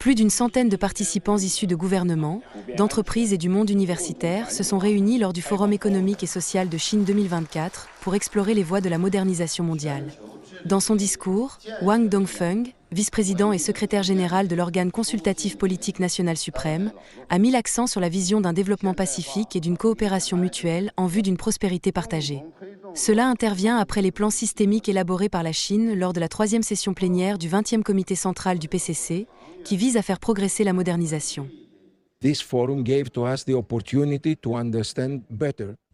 Plus d'une centaine de participants issus de gouvernements, d'entreprises et du monde universitaire se sont réunis lors du Forum économique et social de Chine 2024 pour explorer les voies de la modernisation mondiale. Dans son discours, Wang Dongfeng, vice-président et secrétaire général de l'organe consultatif politique national suprême, a mis l'accent sur la vision d'un développement pacifique et d'une coopération mutuelle en vue d'une prospérité partagée. Cela intervient après les plans systémiques élaborés par la Chine lors de la 3e session plénière du 20e comité central du PCC, qui vise à faire progresser la modernisation.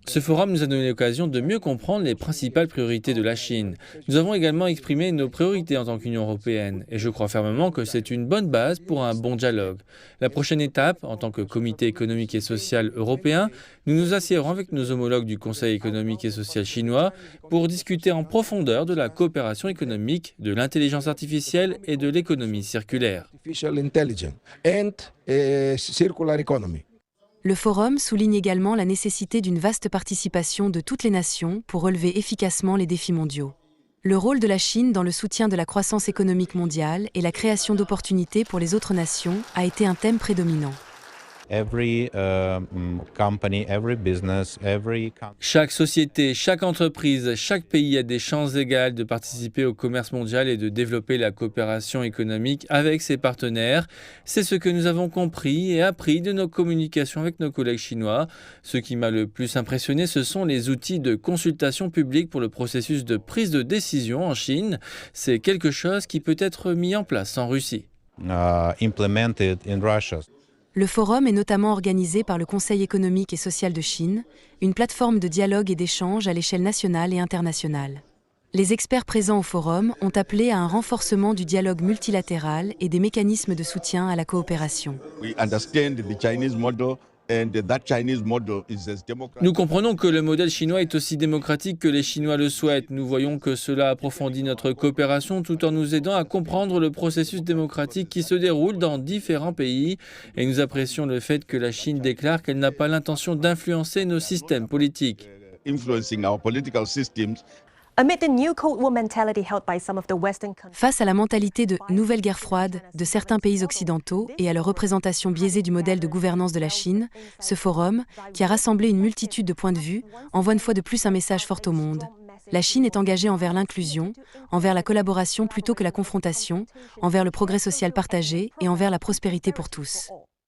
Ce forum nous a donné l'occasion de mieux comprendre les principales priorités de la Chine. Nous avons également exprimé nos priorités en tant qu'Union européenne et je crois fermement que c'est une bonne base pour un bon dialogue. La prochaine étape, en tant que Comité économique et social européen, nous nous assiérons avec nos homologues du Conseil économique et social chinois pour discuter en profondeur de la coopération économique, de l'intelligence artificielle et de l'économie circulaire. Le forum souligne également la nécessité d'une vaste participation de toutes les nations pour relever efficacement les défis mondiaux. Le rôle de la Chine dans le soutien de la croissance économique mondiale et la création d'opportunités pour les autres nations a été un thème prédominant. Chaque société, chaque entreprise, chaque pays a des chances égales de participer au commerce mondial et de développer la coopération économique avec ses partenaires. C'est ce que nous avons compris et appris de nos communications avec nos collègues chinois. Ce qui m'a le plus impressionné, ce sont les outils de consultation publique pour le processus de prise de décision en Chine. C'est quelque chose qui peut être mis en place en Russie. Le forum est notamment organisé par le Conseil économique et social de Chine, une plateforme de dialogue et d'échange à l'échelle nationale et internationale. Les experts présents au forum ont appelé à un renforcement du dialogue multilatéral et des mécanismes de soutien à la coopération. Nous comprenons que le modèle chinois est aussi démocratique que les Chinois le souhaitent. Nous voyons que cela approfondit notre coopération tout en nous aidant à comprendre le processus démocratique qui se déroule dans différents pays. Et nous apprécions le fait que la Chine déclare qu'elle n'a pas l'intention d'influencer nos systèmes politiques. Face à la mentalité de « nouvelle guerre froide » de certains pays occidentaux et à leur représentation biaisée du modèle de gouvernance de la Chine, ce forum, qui a rassemblé une multitude de points de vue, envoie une fois de plus un message fort au monde. La Chine est engagée envers l'inclusion, envers la collaboration plutôt que la confrontation, envers le progrès social partagé et envers la prospérité pour tous.